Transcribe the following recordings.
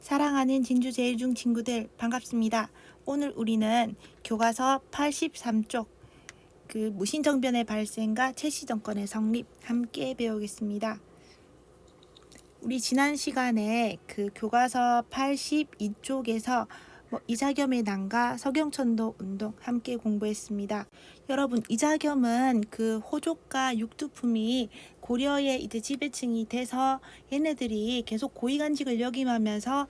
사랑하는 진주제일중 친구들 반갑습니다. 오늘 우리는 교과서 83쪽 무신정변의 발생과 최씨정권의 성립 함께 배우겠습니다. 우리 지난 시간에 교과서 82쪽에서 이자겸의 난과 서경천도 운동 함께 공부했습니다. 여러분, 이자겸은 호족과 육두품이 고려의 이제 지배층이 돼서 얘네들이 계속 고위간직을 역임하면서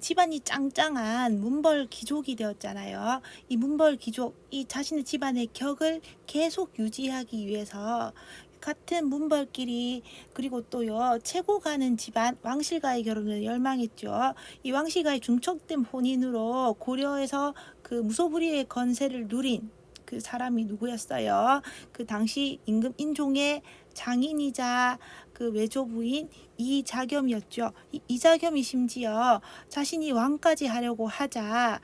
집안이 짱짱한 문벌 귀족이 되었잖아요. 이 문벌 귀족이 자신의 집안의 격을 계속 유지하기 위해서 같은 문벌끼리 그리고 또요 최고 가는 집안 왕실과의 결혼을 열망했죠. 이 왕실과의 중첩된 혼인으로 고려에서 무소불위의 건세를 누린 그 사람이 누구였어요? 그 당시 임금 인종의 장인이자 외조부인 이자겸이었죠. 이자겸이 심지어 자신이 왕까지 하려고 하자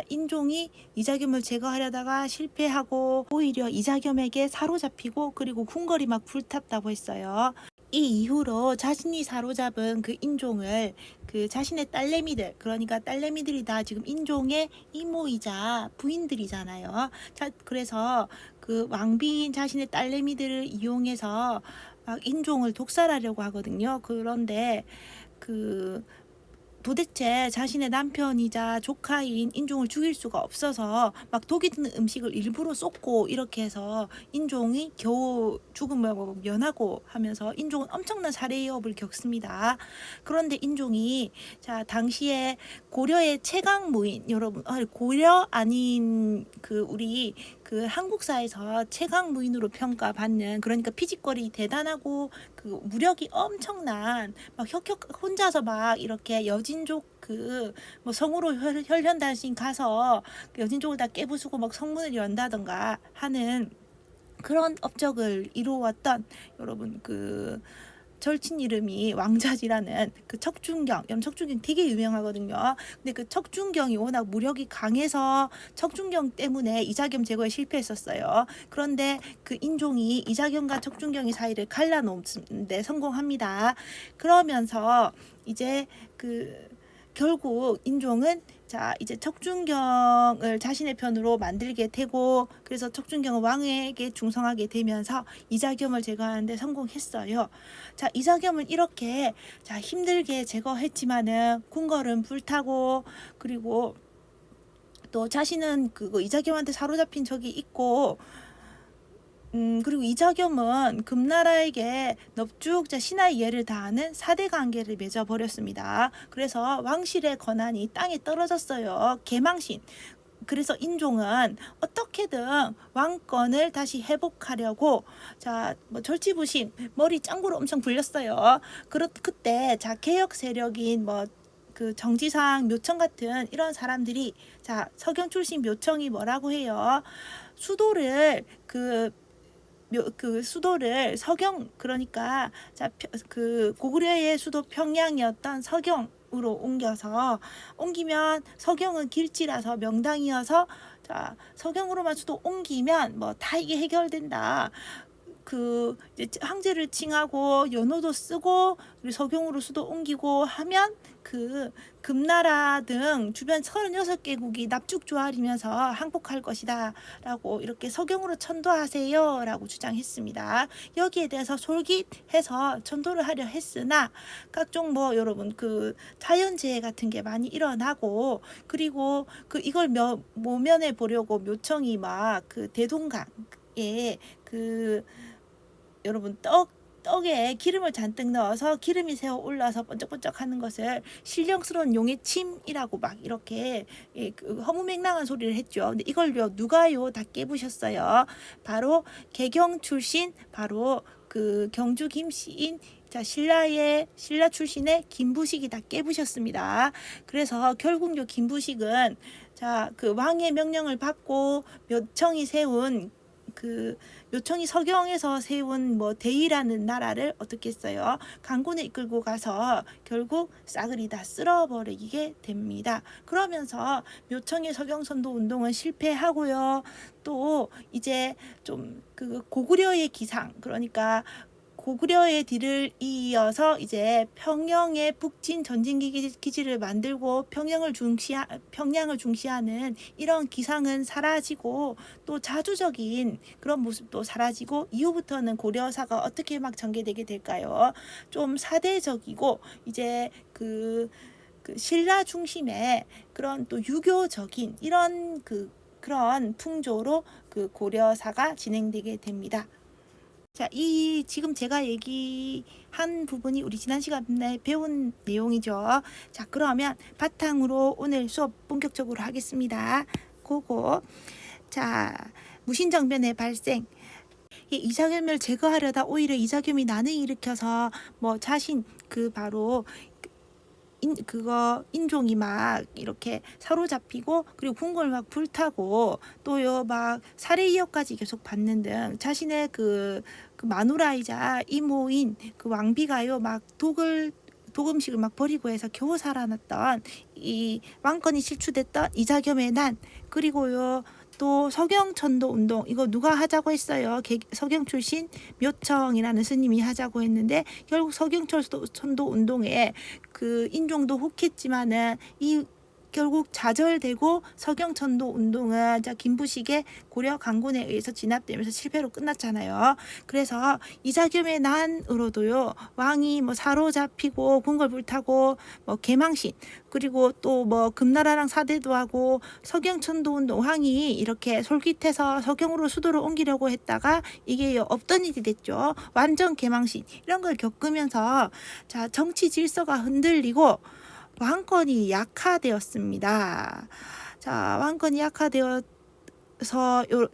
인종이 이자겸을 제거하려다가 실패하고 오히려 이자겸에게 사로잡히고 그리고 궁궐이 막 불탔다고 했어요. 이 이후로 자신이 사로잡은 인종을 자신의 딸내미들, 그러니까 딸내미들이 다 지금 인종의 이모이자 부인들이잖아요. 그래서 왕비인 자신의 딸내미들을 이용해서 막 인종을 독살하려고 하거든요. 그런데 도대체 자신의 남편이자 조카인 인종을 죽일 수가 없어서 막 독이 드는 음식을 일부러 쏟고 이렇게 해서 인종이 겨우 죽음을 면하고 하면서 인종은 엄청난 살해위협을 겪습니다. 그런데 인종이 당시에 고려의 최강무인, 여러분 고려 아닌 우리 한국사에서 최강무인으로 평가받는, 그러니까 피지컬이 대단하고 무력이 엄청난 막 혼자서 막 이렇게 여진족 성으로 혈련단신 가서 여진족을 다 깨부수고 막 성문을 연다던가 하는 그런 업적을 이루었던 여러분 절친 이름이 왕자지라는 척준경. 척준경 되게 유명하거든요. 근데 척준경이 워낙 무력이 강해서 척준경 때문에 이자겸 제거에 실패했었어요. 그런데 인종이 이자겸과 척준경의 사이를 갈라놓는데 성공합니다. 그러면서 이제 결국 인종은 이제 척준경을 자신의 편으로 만들게 되고, 그래서 척준경은 왕에게 중성하게 되면서 이자겸을 제거하는데 성공했어요. 이자겸을 이렇게 힘들게 제거했지만은 궁궐은 불타고, 그리고 또 자신은 이자겸한테 사로잡힌 적이 있고, 그리고 이자겸은 금나라에게 넙죽 신하의 예를 다하는 사대 관계를 맺어버렸습니다. 그래서 왕실의 권한이 땅에 떨어졌어요. 개망신. 그래서 인종은 어떻게든 왕권을 다시 회복하려고 절치부심 머리 짱구로 엄청 굴렸어요. 그때 개혁 세력인 정지상, 묘청 같은 이런 사람들이 서경 출신 묘청이 뭐라고 해요? 수도를 수도를 서경, 그러니까 고구려의 수도 평양이었던 서경으로 옮기면 서경은 길지라서 명당이어서 서경으로만 수도 옮기면 다 이게 해결된다. 이제 황제를 칭하고 연호도 쓰고 그리고 서경으로 수도 옮기고 하면 금나라 등 주변 36개국이 납죽조활이면서 항복할 것이다 라고 이렇게 서경으로 천도하세요 라고 주장했습니다. 여기에 대해서 솔깃해서 천도를 하려 했으나 각종 여러분 자연재해 같은 게 많이 일어나고, 그리고 이걸 모면해 보려고 묘청이 막 대동강에 여러분 떡에 기름을 잔뜩 넣어서 기름이 새어 올라서 번쩍번쩍 하는 것을 신령스러운 용의 침이라고 막 이렇게 허무맹랑한 소리를 했죠. 근데 이걸요 누가요 다 깨부셨어요. 바로 개경 출신, 바로 경주 김씨인 신라 출신의 김부식이 다 깨부셨습니다. 그래서 결국 김부식은 왕의 명령을 받고 묘청이 세운 묘청이 서경에서 세운 대의라는 나라를 어떻게 했어요? 강군에 이끌고 가서 결국 싸그리 다 쓸어버리게 됩니다. 그러면서 묘청의 서경선도 운동은 실패하고요. 또 이제 좀 고구려의 기상, 그러니까 고구려의 뒤를 이어서 이제 평양의 북진 전진기지를 만들고 평양을 중시하는 이런 기상은 사라지고 또 자주적인 그런 모습도 사라지고 이후부터는 고려사가 어떻게 막 전개되게 될까요? 좀 사대적이고 이제 그 신라 중심의 그런 또 유교적인 이런 그런 풍조로 고려사가 진행되게 됩니다. 자, 이 지금 제가 얘기한 부분이 우리 지난 시간에 배운 내용이죠. 자, 그러면 바탕으로 오늘 수업 본격적으로 하겠습니다. 그거 자, 무신정변의 발생. 이 이자겸을 제거하려다 오히려 이자겸이 난을 일으켜서 뭐 자신 바로 인종이 막 이렇게 사로잡히고 그리고 궁궐 막 불타고 또요 막 살해 이역까지 계속 받는 등 자신의 그 마누라이자 이모인 그 왕비가요 막 독음식을 막 버리고 해서 겨우 살아났던 이 왕권이 실추됐던 이자겸의 난 그리고요 또 서경천도 운동 이거 누가 하자고 했어요? 서경 출신 묘청이라는 스님이 하자고 했는데 결국 서경천도 운동에 인종도 혹했지만은 이 결국 좌절되고 서경천도 운동은 김부식의 고려 강군에 의해서 진압되면서 실패로 끝났잖아요. 그래서 이자겸의 난으로도요 왕이 뭐 사로잡히고 궁궐 불타고 뭐 개망신 그리고 또 뭐 금나라랑 사대도 하고 서경천도 운동 왕이 이렇게 솔깃해서 서경으로 수도를 옮기려고 했다가 이게 없던 일이 됐죠. 완전 개망신 이런 걸 겪으면서 자 정치 질서가 흔들리고 왕권이 약화되었습니다. 자, 왕권이 약화되어서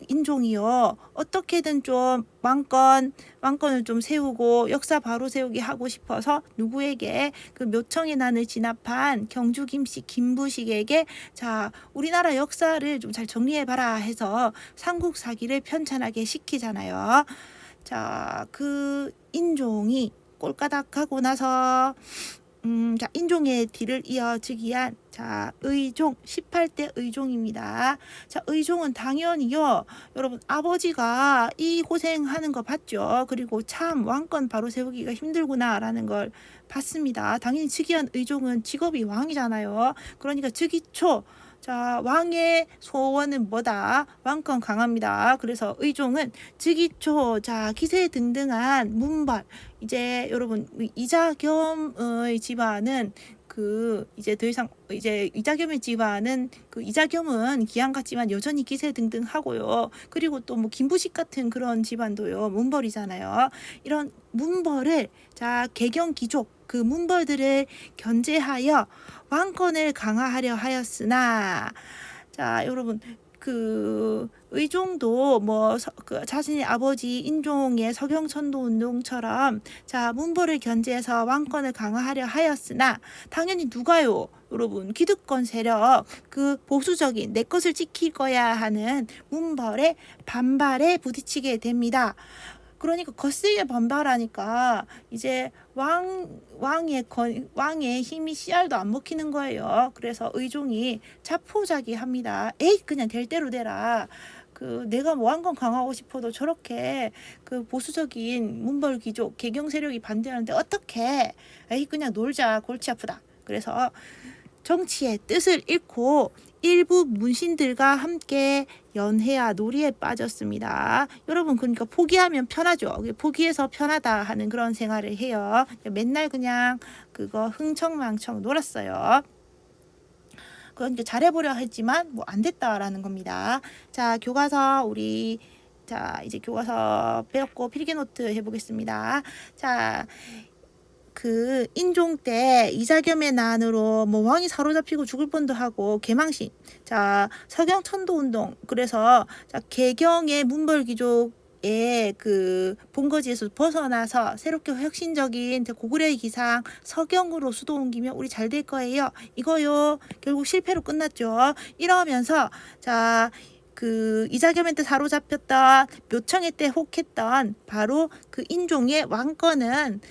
인종이요. 어떻게든 좀 왕권을 좀 세우고 역사 바로 세우기 하고 싶어서 누구에게 묘청의 난을 진압한 경주 김씨 김부식에게 자, 우리나라 역사를 좀 잘 정리해 봐라 해서 삼국 사기를 편찬하게 시키잖아요. 자, 인종이 꼴까닥하고 나서 자, 인종의 뒤를 이어 즉위한 의종 18대 의종입니다. 자, 의종은 당연히요. 여러분 아버지가 이 고생하는 거 봤죠. 그리고 참 왕권 바로 세우기가 힘들구나라는 걸 봤습니다. 당연히 즉위한 의종은 직업이 왕이잖아요. 그러니까 즉위 초 자, 왕의 소원은 뭐다? 왕권 강합니다. 그래서 의종은 즉위초, 자, 기세등등한 문벌. 이제 여러분, 이자겸의 집안은 이제 더 이상 이제 이자겸의 집안은 이자겸은 기양 같지만 여전히 기세등등하고요. 그리고 또 뭐 김부식 같은 그런 집안도요 문벌이잖아요. 이런 문벌을 자 개경 귀족 문벌들을 견제하여 왕권을 강화하려 하였으나 자 여러분 의종도 뭐 자신의 아버지 인종의 서경천도 운동처럼 자 문벌을 견제해서 왕권을 강화하려 하였으나 당연히 누가요? 여러분 기득권 세력 보수적인 내 것을 지킬 거야 하는 문벌의 반발에 부딪히게 됩니다. 그러니까 거세게 반발하니까 이제 왕의 힘이 씨알도 안 먹히는 거예요. 그래서 의종이 자포자기합니다. 에이 그냥 될 대로 되라. 내가 뭐 왕권 강화하고 싶어도 저렇게 보수적인 문벌 귀족 개경 세력이 반대하는데 어떻게? 에이 그냥 놀자 골치 아프다. 그래서 정치의 뜻을 잃고 일부 문신들과 함께 연회와 놀이에 빠졌습니다. 여러분 그러니까 포기하면 편하죠. 포기해서 편하다 하는 그런 생활을 해요. 맨날 그냥 흥청망청 놀았어요. 그건 이제 잘해보려 했지만 뭐 안 됐다라는 겁니다. 자 교과서 우리 이제 교과서 배웠고 필기노트 해보겠습니다. 자 인종 때 이자겸의 난으로 뭐 왕이 사로잡히고 죽을 뻔도 하고 개망신 자 서경천도 운동 그래서 자 개경의 문벌귀족의 본거지에서 벗어나서 새롭게 혁신적인 고구려의 기상 서경으로 수도 옮기면 우리 잘 될 거예요. 이거요 결국 실패로 끝났죠. 이러면서 자 이자겸한테 사로잡혔던 묘청의 때 혹했던 바로 인종의 왕권은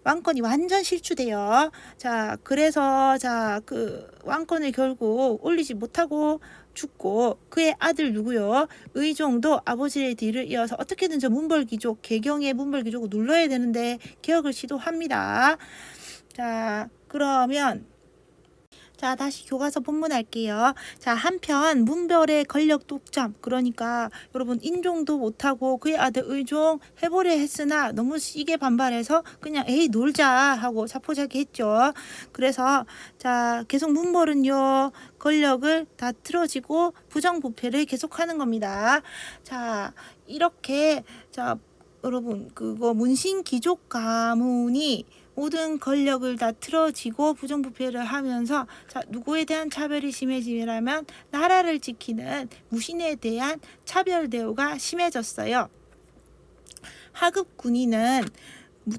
왕권이 완전 실추돼요. 자, 그래서 왕권을 결국 올리지 못하고 죽고 그의 아들 누구요? 의종도 아버지의 뒤를 이어서 어떻게든 저 문벌귀족, 개경의 문벌귀족을 눌러야 되는데 개혁을 시도합니다. 자, 그러면 자, 다시 교과서 본문할게요. 자, 한편 문별의 권력 독점, 그러니까 여러분 인종도 못하고 그의 아들 의종 해보려 했으나 너무 시게 반발해서 그냥 에이 놀자 하고 자포자기 했죠. 그래서 자, 계속 문벌은요 권력을 다 틀어지고 부정부패를 계속하는 겁니다. 자, 이렇게 자 여러분 그거 문신 귀족 가문이 모든 권력을 다 틀어지고 부정부패를 하면서 자, 누구에 대한 차별이 심해지냐면 나라를 지키는 무신에 대한 차별 대우가 심해졌어요. 하급 군인은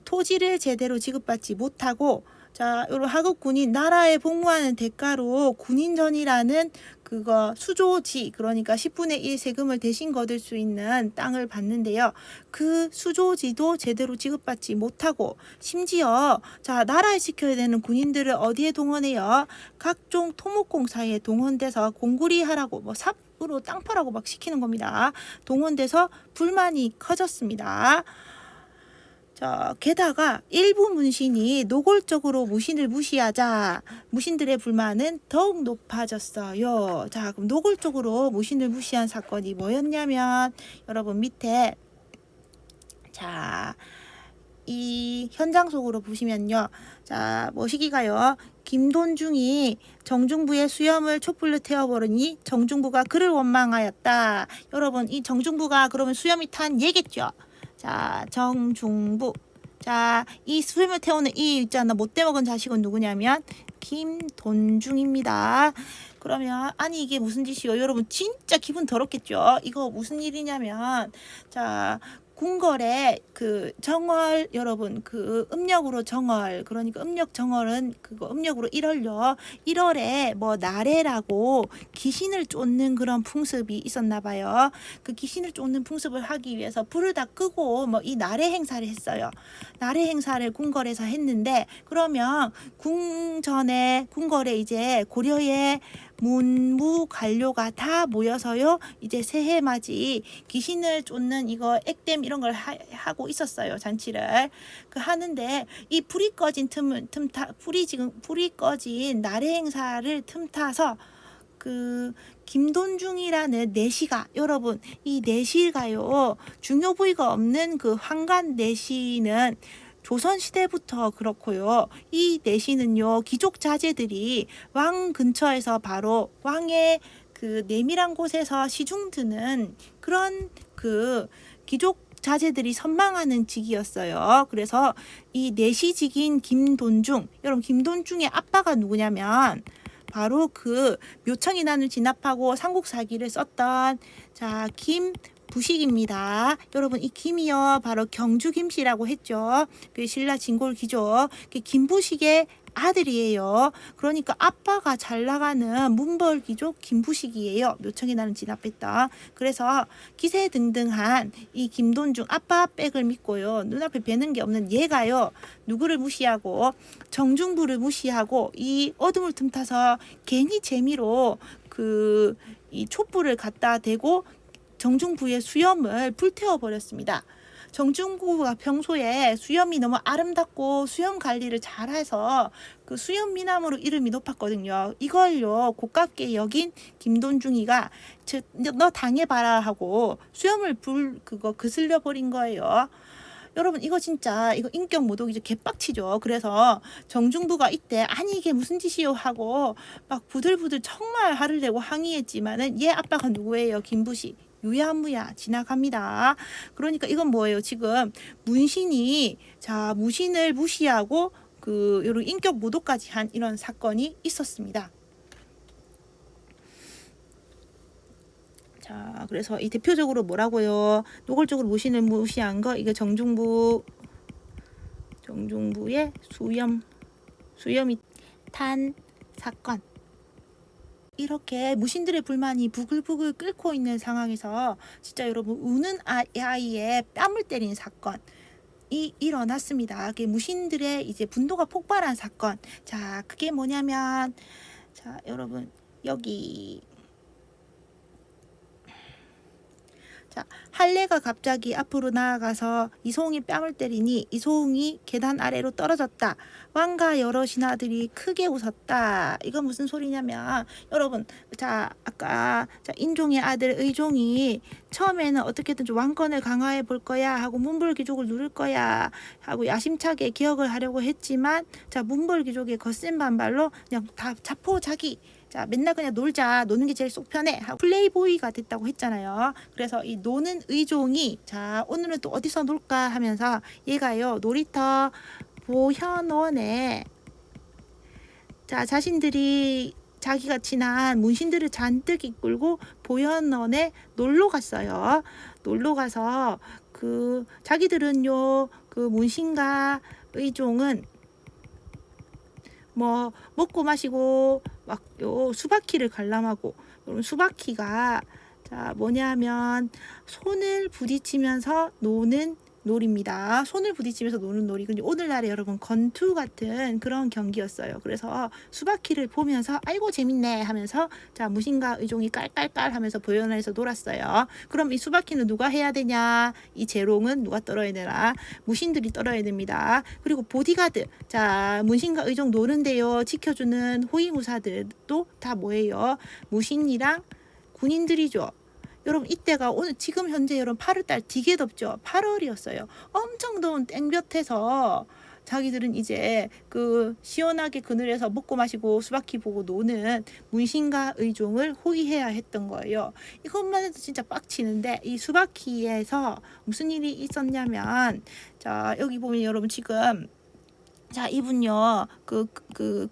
토지를 제대로 지급받지 못하고 자, 요런 하급 군인 나라에 복무하는 대가로 군인전이라는 그거 수조지, 그러니까 10분의 1 세금을 대신 거둘 수 있는 땅을 받는데요. 그 수조지도 제대로 지급받지 못하고 심지어 자, 나라에 지켜야 되는 군인들을 어디에 동원해요? 각종 토목공사에 동원돼서 공구리 하라고 뭐 삽으로 땅 파라고 막 시키는 겁니다. 동원돼서 불만이 커졌습니다. 자, 게다가 일부 문신이 노골적으로 무신을 무시하자 무신들의 불만은 더욱 높아졌어요. 자, 그럼 노골적으로 무신을 무시한 사건이 뭐였냐면 여러분 밑에 자, 이 현장 속으로 보시면요. 자, 뭐시기가요? 김돈중이 정중부의 수염을 촛불로 태워버리니 정중부가 그를 원망하였다. 여러분, 이 정중부가 그러면 수염이 탄 얘겠죠? 자, 정중부. 자, 이 수염을 태우는 이 있잖아. 못돼 먹은 자식은 누구냐면 김돈중입니다. 그러면 아니 이게 무슨 짓이요? 여러분 진짜 기분 더럽겠죠? 이거 무슨 일이냐면 자, 궁궐에 그 정월 여러분 그 음력으로 정월, 그러니까 음력 정월은 그거 음력으로 1월요. 1월에 뭐 나래라고 귀신을 쫓는 그런 풍습이 있었나 봐요. 그 귀신을 쫓는 풍습을 하기 위해서 불을 다 끄고 뭐 이 나래 행사를 했어요. 나래 행사를 궁궐에서 했는데 그러면 궁전에 궁궐에 이제 고려의 문무 관료가 다 모여서요 이제 새해 맞이 귀신을 쫓는 이거 액땜 이런 걸 하고 있었어요. 잔치를 그 하는데 이 불이 꺼진 불이 꺼진 나래 행사를 틈타서 그 김돈중이라는 내시가 여러분 이 내시가요 중요 부위가 없는 그 황간 내시는 조선시대부터 그렇고요. 이 내시는요, 귀족 자제들이 왕 근처에서 바로 왕의 그 내밀한 곳에서 시중 드는 그런 그 귀족 자제들이 선망하는 직이었어요. 그래서 이 내시직인 김돈중, 여러분 김돈중의 아빠가 누구냐면 바로 그 묘청이 난을 진압하고 삼국사기를 썼던 자, 김부식입니다. 여러분 이 김이요 바로 경주 김씨라고 했죠. 그 신라 진골 귀족 그 김부식의 아들이에요. 그러니까 아빠가 잘 나가는 문벌 귀족 김부식이에요. 묘청이 나는 진압했다. 그래서 기세등등한 이 김돈중 아빠 백을 믿고요. 눈앞에 뵈는 게 없는 얘가요. 누구를 무시하고 정중부를 무시하고 이 어둠을 틈타서 괜히 재미로 그 이 촛불을 갖다 대고 정중부의 수염을 불태워 버렸습니다. 정중부가 평소에 수염이 너무 아름답고 수염 관리를 잘해서 그 수염 미남으로 이름이 높았거든요. 이걸요 고깝게 여긴 김돈중이가 너 당해봐라 하고 수염을 그거 그슬려 버린 거예요. 여러분 이거 진짜 이거 인격 모독이죠. 개빡치죠. 그래서 정중부가 이때 아니 이게 무슨 짓이요 하고 막 부들부들 정말 화를 내고 항의했지만은 얘 아빠가 누구예요? 김부식. 유야무야 지나갑니다. 그러니까 이건 뭐예요? 지금 문신이 자 무신을 무시하고 그 이런 인격 모독까지 한 이런 사건이 있었습니다. 자, 그래서 이 대표적으로 뭐라고요? 노골적으로 무신을 무시한 거 이게 정중부의 수염이 탄 사건. 이렇게 무신들의 불만이 부글부글 끓고 있는 상황에서 진짜 여러분 우는 아이의 뺨을 때린 사건이 일어났습니다. 그게 무신들의 이제 분노가 폭발한 사건. 자, 그게 뭐냐면 자, 여러분 여기 자, 할례가 갑자기 앞으로 나아가서 이소홍이 뺨을 때리니 이소홍이 계단 아래로 떨어졌다. 왕과 여러 신하들이 크게 웃었다. 이건 무슨 소리냐면 여러분, 자 아까 인종의 아들 의종이 처음에는 어떻게든 좀 왕권을 강화해 볼 거야 하고 문벌귀족을 누를 거야 하고 야심차게 개혁을 하려고 했지만 자 문벌귀족의 거센 반발로 그냥 다 자포자기. 자, 맨날 그냥 놀자. 노는 게 제일 속 편해. 하고 플레이보이가 됐다고 했잖아요. 그래서 이 노는 의종이 자, 오늘은 또 어디서 놀까 하면서 얘가요. 놀이터 보현원에 자, 자신들이 자기가 친한 문신들을 잔뜩 이끌고 보현원에 놀러 갔어요. 놀러 가서 그 자기들은요. 그 문신가 의종은 뭐 먹고 마시고 막 요 수바키를 관람하고 여러분 수바키가 자 뭐냐면 손을 부딪히면서 노는 놀이입니다. 손을 부딪히면서 노는 놀이. 근데 오늘날에 여러분 권투 같은 그런 경기였어요. 그래서 수바키를 보면서 아이고 재밌네 하면서 자 무신과 의종이 깔깔깔 하면서 보현원에서 놀았어요. 그럼 이 수바키는 누가 해야 되냐? 이 재롱은 누가 떨어야 되나? 무신들이 떨어야 됩니다. 그리고 보디가드. 자 무신과 의종 노는데요. 지켜주는 호위무사들도 다 뭐예요? 무신이랑 군인들이죠. 여러분 이때가 오늘 지금 현재 여러분 8월달 되게 덥죠. 8월이었어요. 엄청 더운 땡볕에서 자기들은 이제 그 시원하게 그늘에서 먹고 마시고 수바키 보고 노는 문신과 의종을 호위해야 했던 거예요. 이것만 해도 진짜 빡치는데 이 수바키에서 무슨 일이 있었냐면 자 여기 보면 여러분 지금 자 이분요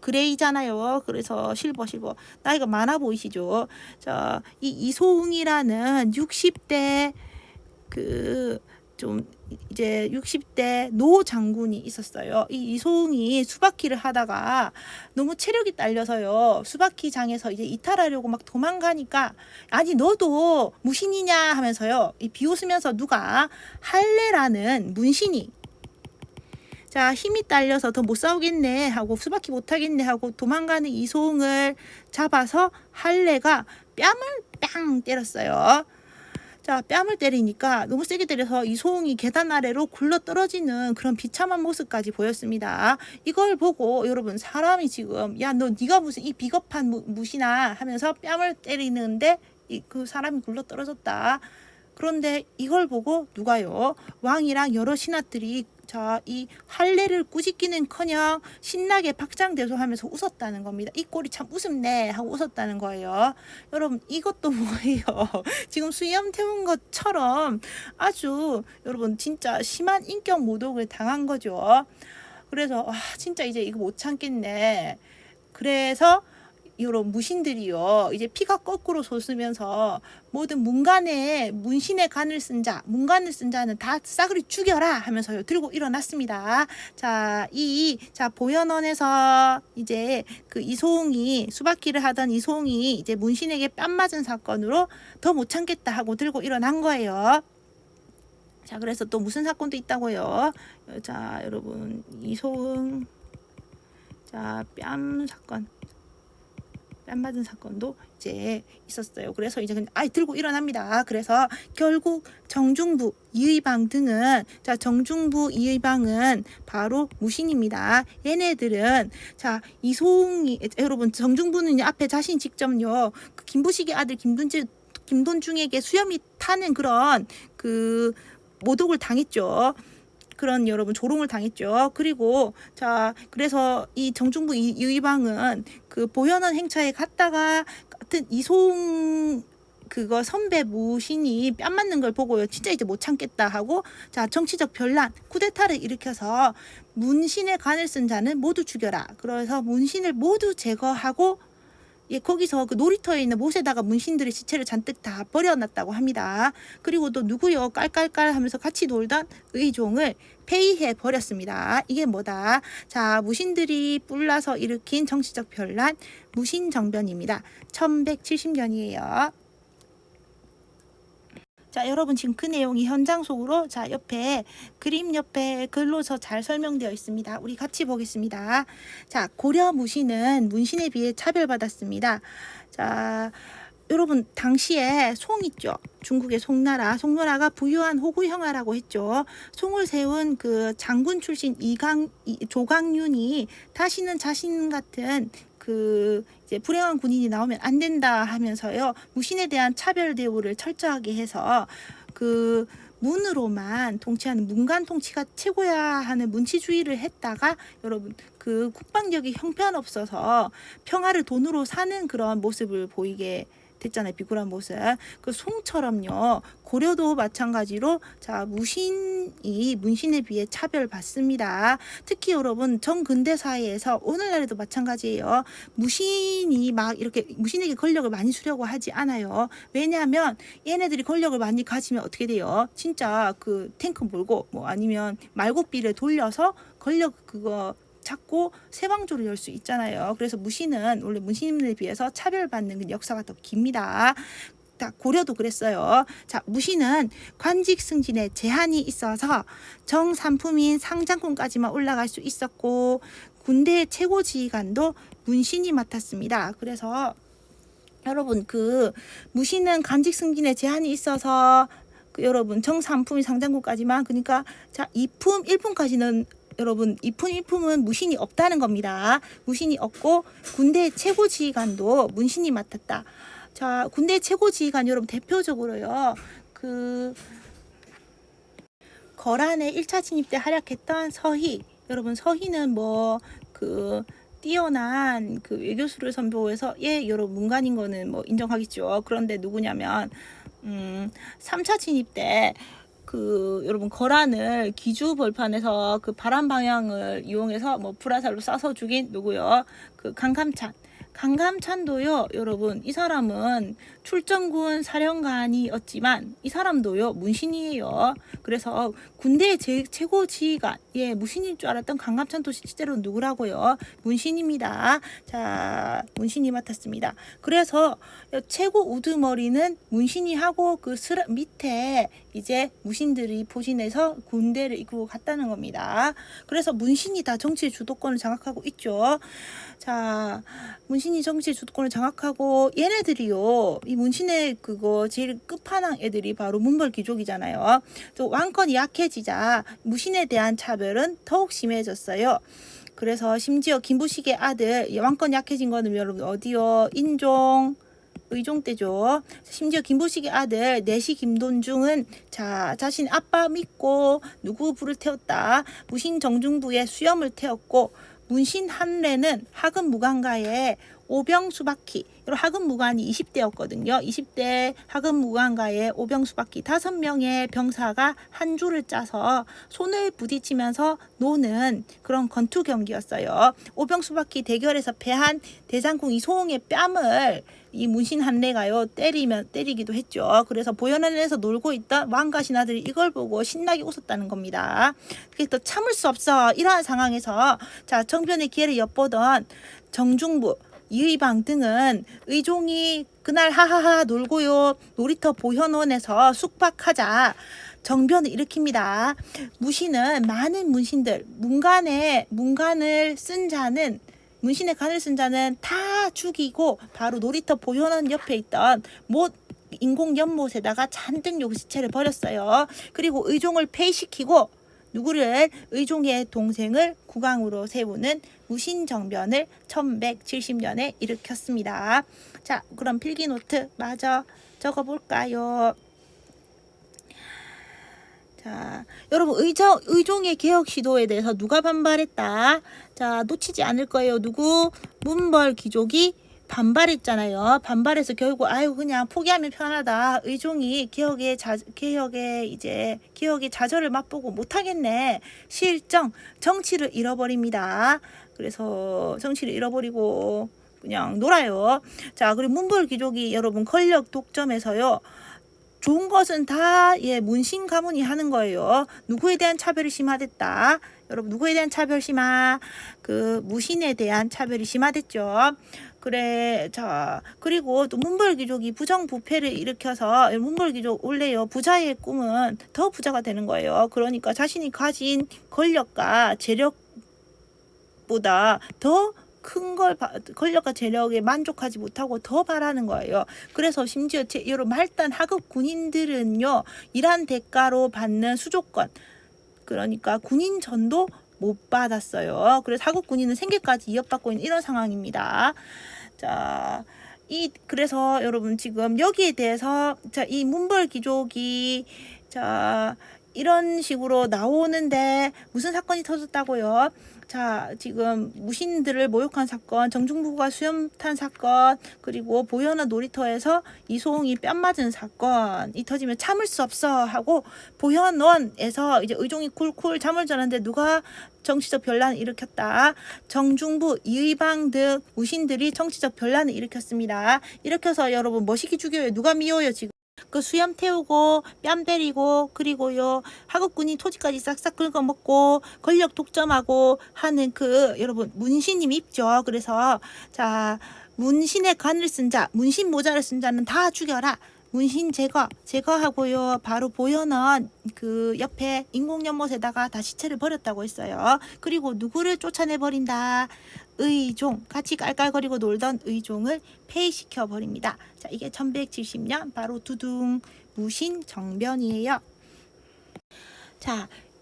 그레이잖아요. 그래서 실버 나이가 많아 보이시죠. 자 이 이소웅이라는 60대 그 좀 이제 60대 노 장군이 있었어요. 이 이소웅이 수바키를 하다가 너무 체력이 딸려서요. 수바키장에서 이제 이탈하려고 막 도망가니까 아니 너도 무신이냐 하면서요. 이 비웃으면서 누가 할례라는 문신이 자 힘이 딸려서 더 못 싸우겠네 하고 수바키 못하겠네 하고 도망가는 이소홍을 잡아서 할례가 뺨을 빵 때렸어요. 자 뺨을 때리니까 너무 세게 때려서 이소홍이 계단 아래로 굴러 떨어지는 그런 비참한 모습까지 보였습니다. 이걸 보고 여러분 사람이 지금 야 너 네가 무슨 이 비겁한 무시나 하면서 뺨을 때리는데 그 사람이 굴러 떨어졌다. 그런데 이걸 보고 누가요? 왕이랑 여러 신하들이 자, 이 할례를 꾸짖기는커녕 신나게 박장대소하면서 웃었다는 겁니다. 이 꼴이 참 웃음네 하고 웃었다는 거예요. 여러분 이것도 뭐예요? 지금 수염 태운 것처럼 아주 여러분 진짜 심한 인격 모독을 당한 거죠. 그래서 와 진짜 이제 이거 못 참겠네. 그래서 이런 무신들이요 이제 피가 거꾸로 솟으면서 모든 문간에 문신의 간을 쓴 자, 문간을 쓴 자는 다 싸그리 죽여라 하면서요 들고 일어났습니다. 자 보현원에서 이제 그 이소홍이 수바키를 하던 이소홍이 이제 문신에게 뺨 맞은 사건으로 더 못 참겠다 하고 들고 일어난 거예요. 자 그래서 또 무슨 사건도 있다고요. 자 여러분 이소홍 자 뺨 사건. 뺨 맞은 사건도 이제 있었어요. 그래서 이제 그냥 들고 일어납니다. 그래서 결국 정중부, 이의방 등은 자 정중부, 이의방은 바로 무신입니다. 얘네들은 자 이소홍이 여러분 정중부는 앞에 자신 직접요 그 김부식의 아들 김돈중에게 수염이 타는 그런 그 모독을 당했죠. 그런 여러분 조롱을 당했죠. 그리고 자 그래서 이 정중부 이의방은 그 보현원 행차에 갔다가 같은 이소홍 그거 선배 무신이 뺨 맞는 걸 보고요. 진짜 이제 못 참겠다 하고 자 정치적 변란 쿠데타를 일으켜서 문신의 간을 쓴 자는 모두 죽여라. 그래서 문신을 모두 제거하고 예, 거기서 그 놀이터에 있는 못에다가 문신들의 시체를 잔뜩 다 버려놨다고 합니다. 그리고 또 누구요? 깔깔깔 하면서 같이 놀던 의종을 폐위해 버렸습니다. 이게 뭐다? 자, 무신들이 뿔나서 일으킨 정치적 변란 무신정변입니다. 1170년이에요. 자 여러분 지금 그 내용이 현장 속으로 자 옆에 그림 옆에 글로서 잘 설명되어 있습니다. 우리 같이 보겠습니다. 자 고려 무신은 문신에 비해 차별받았습니다. 자 여러분 당시에 송 있죠. 중국의 송나라가 부유한 호구형아라고 했죠. 송을 세운 그 장군 출신 조강윤이 다시는 자신 같은 그 이제 불행한 군인이 나오면 안 된다 하면서요. 무신에 대한 차별 대우를 철저하게 해서 그 문으로만 통치하는 문간 통치가 최고야 하는 문치주의를 했다가 여러분 그 국방력이 형편없어서 평화를 돈으로 사는 그런 모습을 보이게 됐잖아요. 비굴한 모습. 그 송처럼요. 고려도 마찬가지로 자 무신이 문신에 비해 차별받습니다. 특히 여러분 정근대사회에서 오늘날에도 마찬가지예요. 무신이 막 이렇게 무신에게 권력을 많이 주려고 하지 않아요. 왜냐하면 얘네들이 권력을 많이 가지면 어떻게 돼요? 진짜 그 탱크 몰고 뭐 아니면 말고삐를 돌려서 권력 그거 찾고 세방조를 열 수 있잖아요. 그래서 무신은 원래 문신에 비해서 차별받는 역사가 더 깁니다. 고려도 그랬어요. 자, 무신은 관직 승진에 제한이 있어서 정삼품인 상장군까지만 올라갈 수 있었고 군대 최고 지휘관도 문신이 맡았습니다. 그래서 여러분 그 무신은 관직 승진에 제한이 있어서 그 여러분 정삼품인 상장군까지만 그러니까 자 2품 1품까지는 여러분 2품 1품은 무신이 없다는 겁니다. 무신이 없고 군대 최고 지휘관도 문신이 맡았다. 자 군대 최고 지휘관 여러분 대표적으로요. 그 거란의 1차 진입 때 활약했던 서희. 여러분 서희는 뭐 그 뛰어난 그 외교수를 선보여서 예 여러분 문관인 거는 뭐 인정하겠죠. 그런데 누구냐면 3차 진입 때 그 여러분 거란을 기주 벌판에서 그 바람 방향을 이용해서 뭐 불화살로 쏴서 죽인 누구요? 그 강감찬도요. 여러분 이 사람은 출정군 사령관이었지만 이 사람도요 문신이에요. 그래서 군대의 최고 지휘관 예 무신인 줄 알았던 강감찬도 실제로 누구라고요? 문신입니다. 자 문신이 맡았습니다. 그래서 최고 우두머리는 문신이 하고 그 밑에 이제 무신들이 포진해서 군대를 이끌고 갔다는 겁니다. 그래서 문신이 다 정치의 주도권을 장악하고 있죠. 자 문신이 정치 주도권을 장악하고 얘네들이요 이 문신의 그거 제일 끝판왕 애들이 바로 문벌귀족이잖아요. 또 왕권이 약해지자 무신에 대한 차별은 더욱 심해졌어요. 그래서 심지어 김부식의 아들 왕권 약해진 거는 여러분 어디요? 의종 때죠. 심지어 김부식의 아들 내시 김돈중은 자 자신 아빠 믿고 누구 불을 태웠다. 무신 정중부에 수염을 태웠고 문신 한례는 하급 무관가에 오병수바퀴 하급 무관이 20대였거든요. 20대 하급 무관가에 오병수바퀴 5명의 병사가 한 줄을 짜서 손을 부딪히면서 노는 그런 권투 경기였어요. 오병수바퀴 대결에서 패한 대장군 이소홍의 뺨을 이 문신 한례가요 때리기도 했죠. 그래서 보현안에서 놀고 있던 왕과 신하들이 이걸 보고 신나게 웃었다는 겁니다. 그래서 또 참을 수 없어 이러한 상황에서 자 정변의 기회를 엿보던 정중부 이의방 등은 의종이 그날 하하하 놀고요 놀이터 보현원에서 숙박하자 정변을 일으킵니다. 무신은 많은 문신들 문간을 쓴 자는 문신의 간을 쓴 자는 다 죽이고 바로 놀이터 보현원 옆에 있던 인공 연못에다가 잔뜩 시체를 버렸어요. 그리고 의종을 폐위시키고 누구를 의종의 동생을 국왕으로 세우는 무신정변을 1170년에 일으켰습니다. 자, 그럼 필기노트 마저 적어볼까요? 자, 여러분 의종의 개혁 시도에 대해서 누가 반발했다? 자, 놓치지 않을 거예요. 누구? 문벌 귀족이 반발했잖아요. 반발해서 결국 그냥 포기하면 편하다. 의종이 기억의 좌절을 맛보고 못하겠네. 실정 정치를 잃어버립니다. 그래서 정치를 잃어버리고 그냥 놀아요. 자, 그리고 문벌 귀족이 여러분 권력 독점에서요. 좋은 것은 다 문신 가문이 하는 거예요. 누구에 대한 차별이 심화됐다. 여러분 누구에 대한 차별 심화? 그 무신에 대한 차별이 심화됐죠. 그래 자 그리고 또 문벌귀족이 부정부패를 일으켜서 문벌귀족 원래요 부자의 꿈은 더 부자가 되는 거예요. 그러니까 자신이 가진 권력과 재력보다 더 큰 걸 권력과 재력에 만족하지 못하고 더 바라는 거예요. 그래서 심지어 여러 말단 하급 군인들은요, 일한 대가로 받는 수조권, 그러니까 군인전도 못 받았어요. 그래서 하급 군인은 생계까지 이어받고 있는 이런 상황입니다. 자, 그래서 여러분 지금 여기에 대해서 이 문벌 귀족이 이런 식으로 나오는데 무슨 사건이 터졌다고요? 지금 무신들을 모욕한 사건, 정중부가 수염탄 사건, 그리고 보현원 놀이터에서 이소홍이 뺨 맞은 사건이 터지면 참을 수 없어 하고 보현원에서 이제 의종이 쿨쿨 잠을 자는데 누가 정치적 변란을 일으켰다. 정중부, 이의방 등 무신들이 정치적 변란을 일으켰습니다. 일으켜서 여러분 멋있게 죽여요. 누가 미워요 지금? 그 수염 태우고 뺨 때리고 그리고요 하급군이 토지까지 싹싹 긁어먹고 권력 독점하고 하는 여러분 문신님 있죠. 그래서 문신의 관을 쓴 자, 문신 모자를 쓴 자는 다 죽여라. 문신 제거하고요. 바로 보현원 옆에 인공연못에다가 다 시체를 버렸다고 했어요. 그리고 누구를 쫓아내버린다. 의종, 같이 깔깔거리고 놀던 의종을 폐위시켜 버립니다. 이게 1170년 바로 두둥 무신 정변이에요.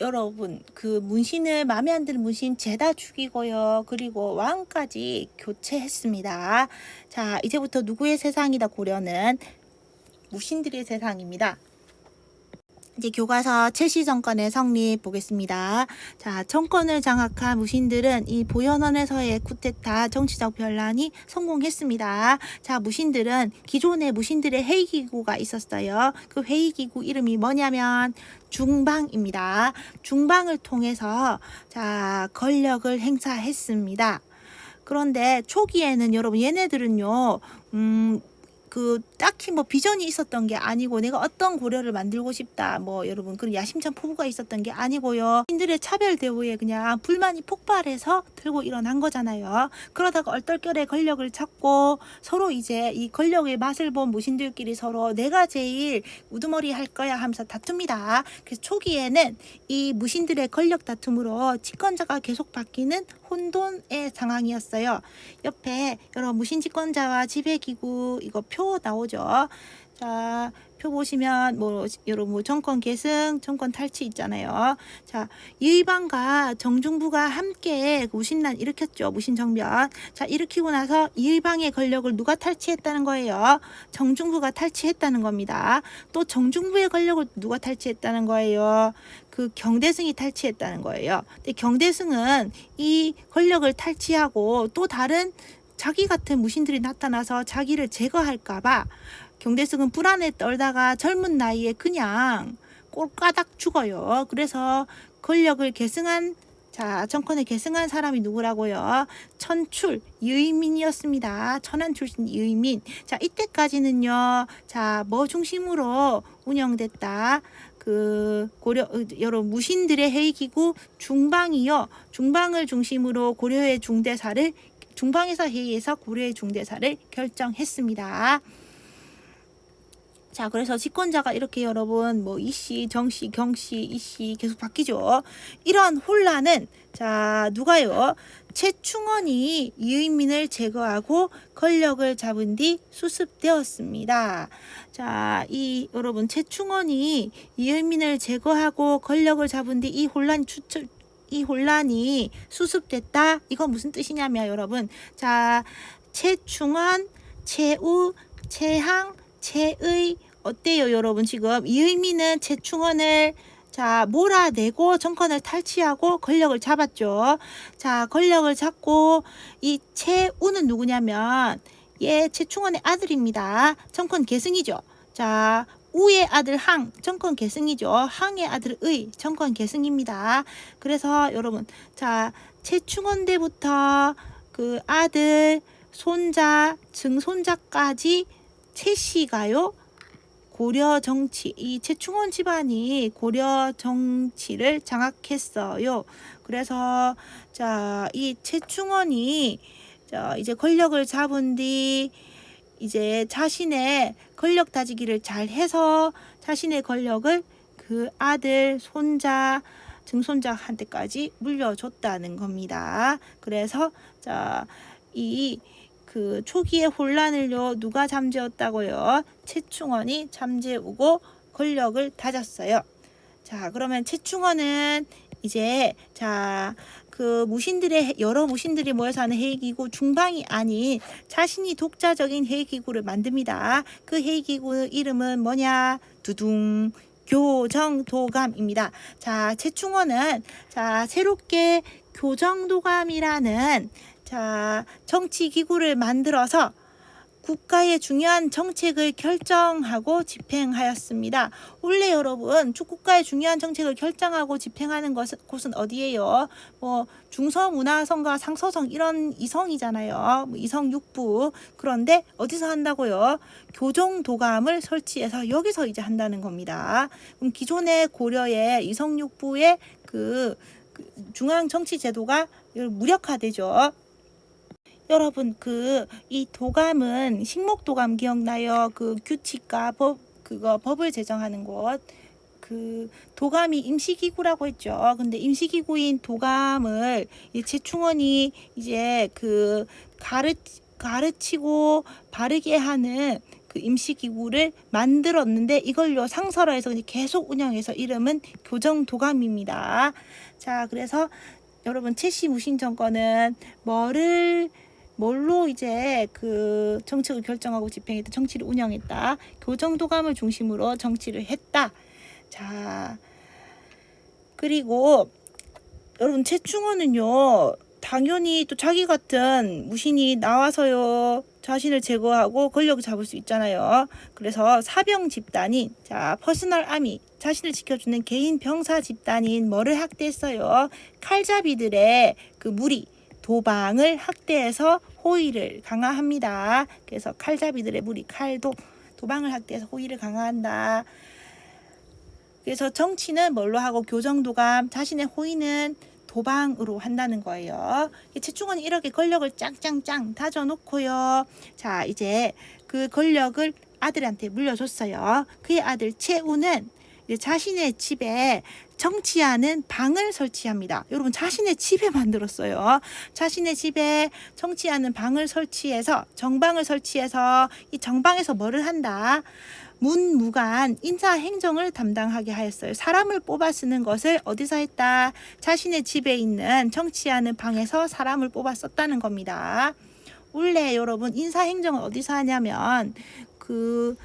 여러분 문신을 마음에 안 드는 문신 죄다 죽이고요. 그리고 왕까지 교체했습니다. 이제부터 누구의 세상이다 고려는 무신들의 세상입니다. 이제 교과서 첼시 정권의 성립 보겠습니다. 정권을 장악한 무신들은 이 보현원에서의 쿠데타 정치적 변란이 성공했습니다. 무신들은 기존의 무신들의 회의기구가 있었어요. 그 회의기구 이름이 뭐냐면 중방입니다. 중방을 통해서 권력을 행사했습니다. 그런데 초기에는 여러분 얘네들은요 딱히 비전이 있었던 게 아니고 내가 어떤 고려를 만들고 싶다 여러분 그런 야심찬 포부가 있었던 게 아니고요. 신들의 차별 대우에 그냥 불만이 폭발해서 들고 일어난 거잖아요. 그러다가 얼떨결에 권력을 찾고 서로 이제 이 권력의 맛을 본 무신들끼리 서로 내가 제일 우두머리 할 거야 하면서 다툽니다. 그래서 초기에는 이 무신들의 권력 다툼으로 집권자가 계속 바뀌는 혼돈의 상황이었어요. 옆에 여러 무신 집권자와 지배기구 이거 표 나오죠. 표 보시면 여러분 정권 계승, 정권 탈취 있잖아요. 이의방과 정중부가 함께 무신난 일으켰죠. 무신정변. 일으키고 나서 이의방의 권력을 누가 탈취했다는 거예요? 정중부가 탈취했다는 겁니다. 또 정중부의 권력을 누가 탈취했다는 거예요? 경대승이 탈취했다는 거예요. 근데 경대승은 이 권력을 탈취하고 또 다른 자기 같은 무신들이 나타나서 자기를 제거할까봐 경대승은 불안에 떨다가 젊은 나이에 그냥 꼴까닥 죽어요. 그래서 권력을 계승한 정권을 계승한 사람이 누구라고요? 천출 이의민이었습니다. 천안 출신 이의민. 이때까지는요. 뭐 중심으로 운영됐다. 여러 무신들의 회의기구 중방이요. 중방을 중심으로 고려의 중대사를 중방에서 회의해서 고려의 중대사를 결정했습니다. 그래서 집권자가 이렇게 여러분 이씨, 정씨, 경씨, 이씨 계속 바뀌죠. 이런 혼란은 누가요? 최충원이 이의민을 제거하고 권력을 잡은 뒤 수습되었습니다. 여러분 최충원이 이의민을 제거하고 권력을 잡은 뒤 이 혼란이 수습됐다. 이건 무슨 뜻이냐면 여러분 최충원, 최우, 최항, 최의 어때요 여러분? 지금 이의민은 최충원을 몰아내고 정권을 탈취하고 권력을 잡았죠. 권력을 잡고 이 최우는 누구냐면 최충원의 아들입니다. 정권 계승이죠. 우의 아들 항, 정권 계승이죠. 항의 아들 의, 정권 계승입니다. 그래서 여러분 최충원 때부터 아들, 손자, 증손자까지 최씨가요 고려 정치, 이 최충원 집안이 고려 정치를 장악했어요. 그래서 이 최충원이 이제 권력을 잡은 뒤 이제 자신의 권력 다지기를 잘 해서 자신의 권력을 아들, 손자, 증손자한테까지 물려줬다는 겁니다. 그래서 이 그 초기의 혼란을요 누가 잠재웠다고요? 최충원이 잠재우고 권력을 다졌어요. 자, 그러면 최충원은 이제 그 무신들의 여러 무신들이 모여서 하는 회의기구 중방이 아닌 자신이 독자적인 회의기구를 만듭니다. 그 회의기구 이름은 뭐냐? 두둥 교정도감입니다. 자, 최충원은 새롭게 교정도감이라는 정치기구를 만들어서 국가의 중요한 정책을 결정하고 집행하였습니다. 원래 여러분 국가의 중요한 정책을 결정하고 집행하는 곳은 어디예요? 뭐 중서문화성과 상서성 이런 이성이잖아요. 뭐 이성 6부. 그런데 어디서 한다고요? 교정도감을 설치해서 여기서 이제 한다는 겁니다. 그럼 기존의 고려의 이성 6부의 그 중앙 정치 제도가 무력화되죠. 여러분 이 도감은 식목도감 기억나요? 그 규칙과 법을 제정하는 곳. 그 도감이 임시기구라고 했죠. 근데 임시기구인 도감을 최충원이 이제 그 가르치고 바르게 하는 그 임시기구를 만들었는데 이걸요 상설화해서 계속 운영해서 이름은 교정도감입니다. 자, 그래서 여러분 최씨 무신 정권은 뭘로 이제 그 정책을 결정하고 집행했다, 정치를 운영했다, 교정도감을 중심으로 정치를 했다. 자, 그리고 여러분 최충원은요 당연히 또 자기 같은 무신이 나와서요 자신을 제거하고 권력을 잡을 수 있잖아요. 그래서 사병 집단인 퍼스널 아미, 자신을 지켜주는 개인 병사 집단인 뭐를 학대했어요? 칼잡이들의 그 무리 도방을 학대해서 호의를 강화합니다. 그래서 칼잡이들의 무리 도방을 학대해서 호의를 강화한다. 그래서 정치는 뭘로 하고 교정도감, 자신의 호의는 도방으로 한다는 거예요. 최충원이 이렇게 권력을 짱짱짱 다져놓고요. 자, 이제 그 권력을 아들한테 물려줬어요. 그의 아들 최우는 자신의 집에 정치하는 방을 설치합니다. 여러분 자신의 집에 만들었어요. 자신의 집에 정치하는 방을 설치해서 정방을 설치해서 이 정방에서 뭐를 한다? 문무관 인사행정을 담당하게 하였어요. 사람을 뽑아 쓰는 것을 어디서 했다? 자신의 집에 있는 정치하는 방에서 사람을 뽑아 썼다는 겁니다. 원래 여러분 인사행정은 어디서 하냐면 그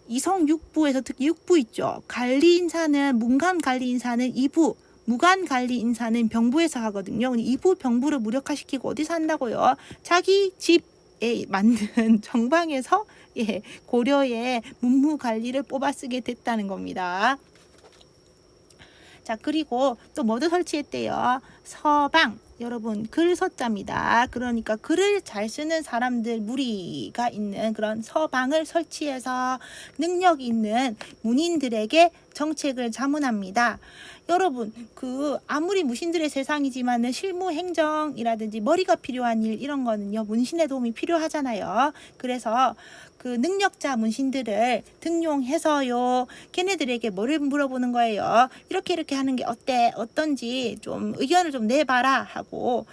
이성 6부에서 특히 6부 있죠. 관리인사는 문관 관리인사는 2부, 무관 관리인사는 병부에서 하거든요. 2부 병부를 무력화시키고 어디서 한다고요? 자기 집에 만든 정방에서 고려의 문무 관리를 뽑아 쓰게 됐다는 겁니다. 자, 그리고 또 뭐도 설치했대요? 서방. 여러분 글서자입니다. 그러니까 글을 잘 쓰는 사람들 무리가 있는 그런 서방을 설치해서 능력 있는 문인들에게 정책을 자문합니다. 여러분 아무리 무신들의 세상이지만은 실무 행정이라든지 머리가 필요한 일 이런 거는요 문신의 도움이 필요하잖아요. 그래서 그 능력자 문신들을 등용해서요 걔네들에게 뭐를 물어보는 거예요. 이렇게 하는 게 어떤지 좀 의견을 좀 내봐라 하고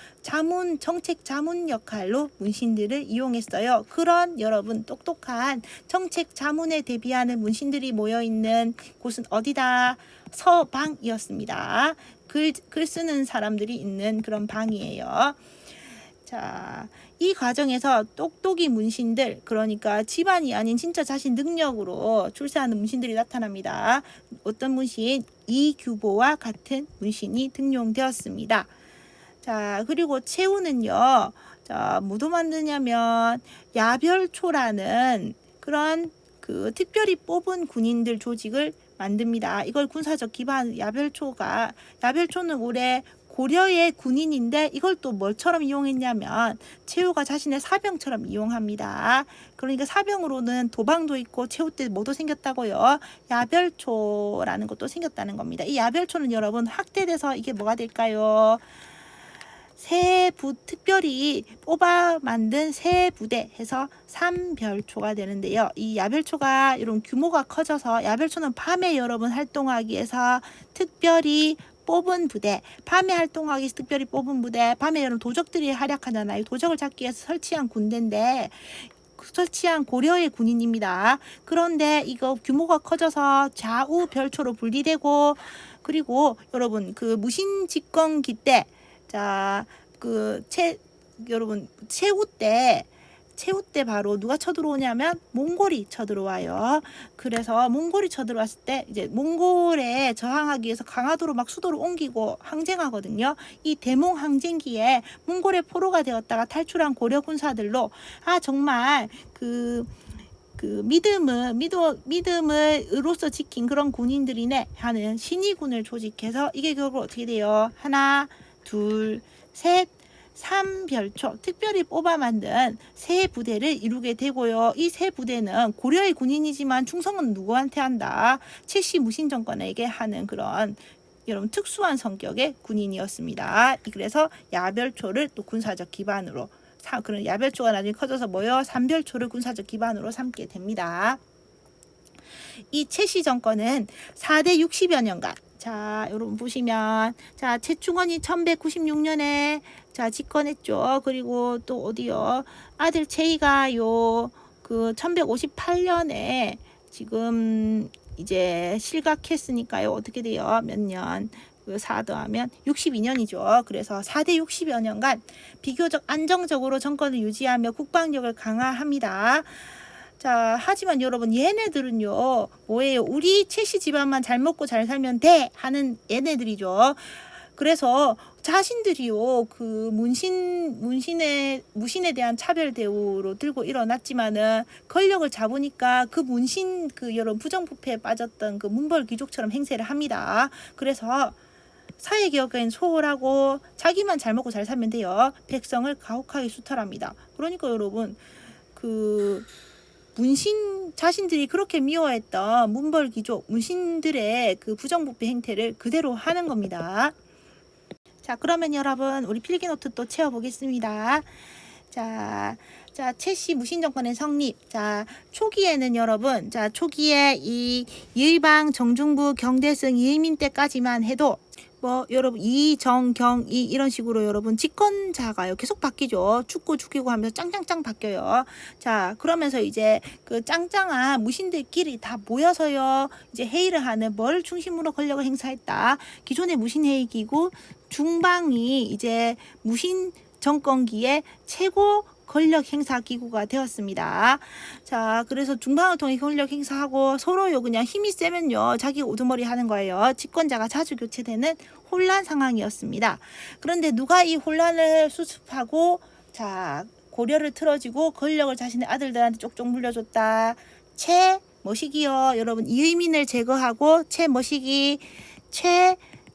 정책 자문 역할로 문신들을 이용했어요. 그런 여러분 똑똑한 정책 자문에 대비하는 문신들이 모여있는 곳은 어디다? 서방이었습니다. 글 쓰는 사람들이 있는 그런 방이에요. 자, 이 과정에서 똑똑이 문신들, 그러니까 집안이 아닌 진짜 자신 능력으로 출세하는 문신들이 나타납니다. 어떤 문신? 이규보와 같은 문신이 등용되었습니다. 자, 그리고 최우는요, 뭐도 만드냐면 야별초라는 그런 그 특별히 뽑은 군인들 조직을 만듭니다. 이걸 군사적 기반 야별초는 올해 고려의 군인인데 이걸 또 뭘처럼 이용했냐면 최우가 자신의 사병처럼 이용합니다. 그러니까 사병으로는 도방도 있고 최우 때 뭐도 생겼다고요? 야별초라는 것도 생겼다는 겁니다. 이 야별초는 여러분 확대돼서 이게 뭐가 될까요? 특별히 뽑아 만든 새 부대 해서 삼별초가 되는데요. 이 야별초가 이런 규모가 커져서 야별초는 밤에 여러분 활동하기 위해서 특별히 뽑은 부대, 밤에 활동하기 위해서 특별히 뽑은 부대, 밤에 여러분 도적들이 활약하잖아요. 도적을 잡기 위해서 설치한 군대인데 설치한 고려의 군인입니다. 그런데 이거 규모가 커져서 좌우 별초로 분리되고, 그리고 여러분 그 무신 집권기 때, 자 여러분 최후 때 바로 누가 쳐들어오냐면 몽골이 쳐들어와요. 그래서 몽골이 쳐들어왔을 때 이제 몽골에 저항하기 위해서 강화도로 막 수도를 옮기고 항쟁하거든요. 이 대몽 항쟁기에 몽골의 포로가 되었다가 탈출한 고려 군사들로 정말 그 믿음을 의로서 지킨 그런 군인들이네 하는 신의군을 조직해서 이게 결국 어떻게 돼요? 하나, 둘, 셋, 3별초 특별히 뽑아 만든 세 부대를 이루게 되고요. 이 세 부대는 고려의 군인이지만 충성은 누구한테 한다? 최씨 무신 정권에게 하는 그런 여러분 특수한 성격의 군인이었습니다. 그래서 야별초를 또 군사적 기반으로 그런 야별초가 나중에 커져서 뭐요? 3별초를 군사적 기반으로 삼게 됩니다. 이 최씨 정권은 4대 60여 년간, 자 여러분 보시면, 자 최충원이 1196년에 자 집권했죠. 그리고 또 어디요? 아들 최이가 그 1158년에 지금 이제 실각했으니까요. 어떻게 돼요? 몇 년? 그 4 더하면 62년이죠. 그래서 4대 60여 년간 비교적 안정적으로 정권을 유지하며 국방력을 강화합니다. 자, 하지만 여러분 얘네들은요 뭐예요? 우리 최씨 집안만 잘 먹고 잘 살면 돼 하는 얘네들이죠. 그래서 자신들이요 그 무신에 대한 차별 대우로 들고 일어났지만은 권력을 잡으니까 그 문신 여러분 부정부패에 빠졌던 그 문벌 귀족처럼 행세를 합니다. 그래서 사회개혁엔 소홀하고 자기만 잘 먹고 잘 살면 돼요. 백성을 가혹하게 수탈합니다. 그러니까 여러분 그 문신 자신들이 그렇게 미워했던 문벌 귀족 문신들의 그 부정부패 행태를 그대로 하는 겁니다. 자, 그러면 여러분 우리 필기노트 또 채워보겠습니다. 자 최씨 무신 정권의 성립. 자, 초기에는 여러분, 자 초기에 이 예의방 정중부 경대승 이의민 때까지만 해도 뭐 여러분 이정경이 이런 식으로 여러분 집권자가요 계속 바뀌죠. 죽이고 하면서 짱짱짱 바뀌어요. 자, 그러면서 이제 그 짱짱한 무신들끼리 다 모여서요 이제 회의를 하는, 뭘 중심으로 권력을 행사했다. 기존의 무신 회의기구 중방이 이제 무신 정권기의 최고 권력 행사 기구가 되었습니다. 자, 그래서 중방을 통해 권력 행사하고 서로요 그냥 힘이 세면요 자기 우두머리 하는 거예요. 집권자가 자주 교체되는 혼란 상황이었습니다. 그런데 누가 이 혼란을 수습하고 자 고려를 틀어지고 권력을 자신의 아들들한테 쪽쪽 물려줬다. 최머식이요 여러분 이의민을 제거하고 최머식이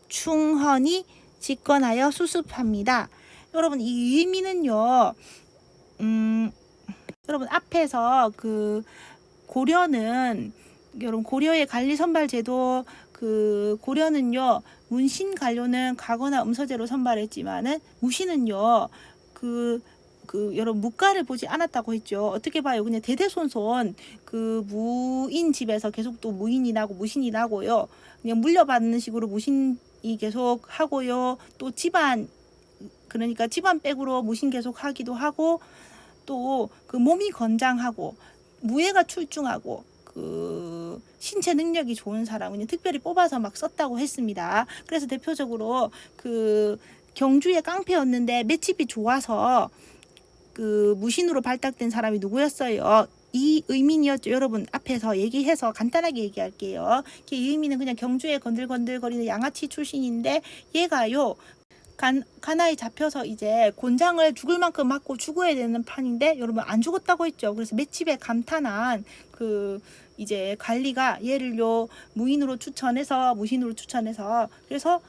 최충헌이 집권하여 수습합니다. 여러분 이 의미는요 여러분 앞에서 그 고려는 여러분 고려의 관리 선발 제도 그 고려는요 문신 관료는 가거나 음서제로 선발했지만은 무신은요 여러분 무가를 보지 않았다고 했죠. 어떻게 봐요? 그냥 대대손손 그 무인 집에서 계속 또 무인이 나고 무신이 나고요. 그냥 물려받는 식으로 무신이 계속 하고요. 또 집안 그러니까 집안백으로 무신 계속 하기도 하고, 또 그 몸이 건장하고 무예가 출중하고 그 신체 능력이 좋은 사람은 특별히 뽑아서 막 썼다고 했습니다. 그래서 대표적으로 그 경주의 깡패였는데 맷집이 좋아서 그 무신으로 발탁된 사람이 누구였어요? 이의민이었죠. 여러분 앞에서 얘기해서 간단하게 얘기할게요. 이의민은 그냥 경주에 건들건들거리는 양아치 출신인데 얘가요 가나에 잡혀서 이제 곤장을 죽을 만큼 맞고 죽어야 되는 판인데 여러분 안 죽었다고 했죠. 그래서 맷집에 감탄한 그 이제 관리가 얘를요 무신으로 추천해서 그래서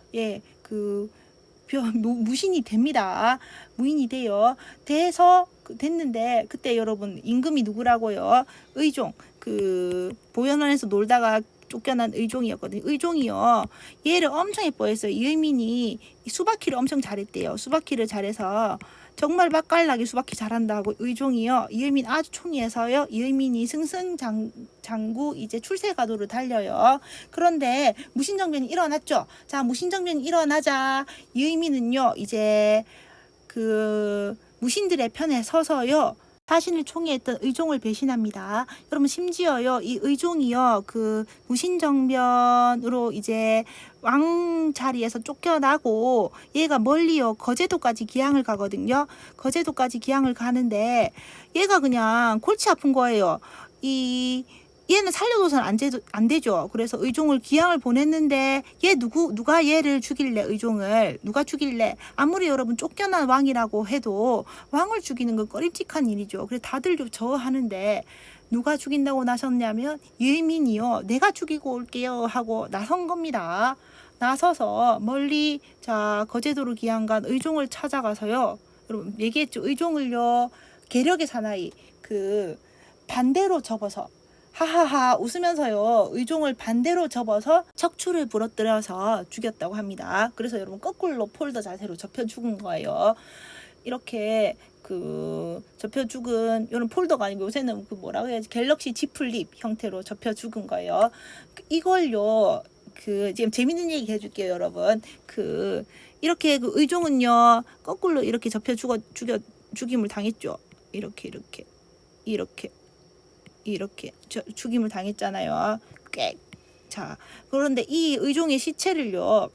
무신이 됩니다. 무인이 돼요. 돼서 됐는데 그때 여러분 임금이 누구라고요? 의종, 그 보현원에서 놀다가 쫓겨난 의종이었거든요. 의종이요 얘를 엄청 예뻐했어요. 이의민이 수바키를 엄청 잘했대요. 수바키를 잘해서 정말 맛깔나게 수박이 잘한다고 의종이요. 이의민 아주 총이해서요. 이의민이 승승장구 이제 출세 가도를 달려요. 그런데 무신정변이 일어났죠. 자, 무신정변이 일어나자 이의민은요. 이제 그 무신들의 편에 서서요. 자신을 총애했던 의종을 배신합니다. 여러분 심지어요 이 의종이요 그 무신정변으로 이제 왕 자리에서 쫓겨나고 얘가 멀리요 거제도까지 기항을 가거든요. 거제도까지 기항을 가는데 얘가 그냥 골치 아픈 거예요. 얘는 살려둬서는 안 되죠. 그래서 의종을 기항을 보냈는데 누가 얘를 죽일래? 의종을 누가 죽일래? 아무리 여러분 쫓겨난 왕이라고 해도 왕을 죽이는 건 꺼림칙한 일이죠. 그래서 다들 저 하는데 누가 죽인다고 나섰냐면 예민이요. 내가 죽이고 올게요 하고 나선 겁니다. 나서서 멀리 자 거제도로 기항 간 의종을 찾아가서요. 여러분 얘기했죠. 의종을요 계력의 사나이 그 반대로 접어서 하하하 웃으면서요 의종을 반대로 접어서 척추를 부러뜨려서 죽였다고 합니다. 그래서 여러분 거꾸로 폴더 자세로 접혀 죽은 거예요. 이렇게 그 접혀 죽은 이런 폴더가 아니고 요새는 그 뭐라고 해야지 갤럭시 Z 플립 형태로 접혀 죽은 거예요. 이걸요 그 지금 재밌는 얘기 해줄게요 여러분. 그 이렇게 그 의종은요 거꾸로 이렇게 접혀 죽임을 당했죠. 이렇게 죽임을 당했잖아요. 자, 그런데 이 의종의 시체를요,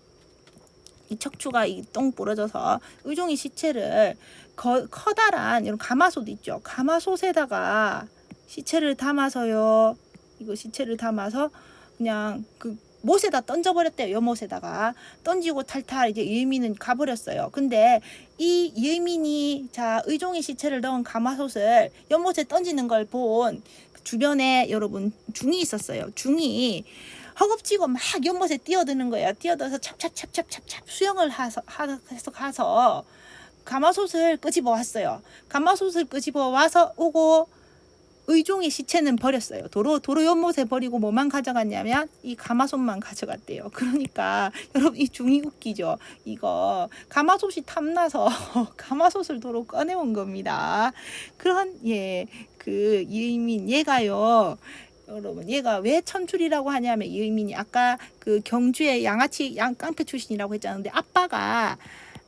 이 척추가 이 똥 부러져서 의종의 시체를 커다란 이런 가마솥 있죠. 가마솥에다가 시체를 담아서요. 이거 시체를 담아서 그냥 그 못에다 던져버렸대요. 연못에다가 던지고 탈탈 이제 예민은 가버렸어요. 근데 이 예민이 자 의종의 시체를 넣은 가마솥을 연못에 던지는 걸 본 주변에 여러분 중이 있었어요. 중이 허겁지겁 막 연못에 뛰어드는 거예요. 뛰어들어서 찹찹찹찹찹찹 수영을 해서 가서 가마솥을 끄집어 왔어요. 가마솥을 끄집어 와서 오고 의종의 시체는 버렸어요. 도로 연못에 버리고 뭐만 가져갔냐면 이 가마솥만 가져갔대요. 그러니까 여러분 이 중이 웃기죠. 이거 가마솥이 탐나서 가마솥을 도로 꺼내온 겁니다. 그런 그 이의민 얘가요. 여러분 얘가 왜 천출이라고 하냐면 이의민이 아까 그 경주의 양아치 깡패 출신이라고 했잖아요. 근데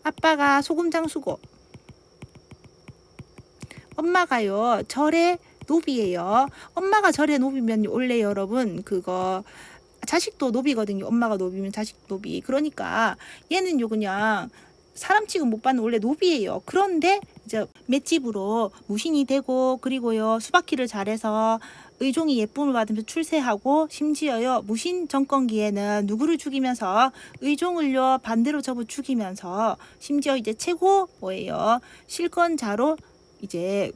아빠가 소금장수고 엄마가요 절에 노비예요. 엄마가 절에 노비면 원래 여러분 그거 자식도 노비거든요. 엄마가 노비면 자식 노비. 그러니까 얘는요 그냥 사람 취급 못 받는 원래 노비예요. 그런데 이제 맷집으로 무신이 되고 그리고요 수박기를 잘해서 의종이 예쁨을 받으면서 출세하고 심지어요 무신 정권기에는 누구를 죽이면서 의종을요 반대로 접어 죽이면서 심지어 이제 최고 뭐예요 실권자로 이제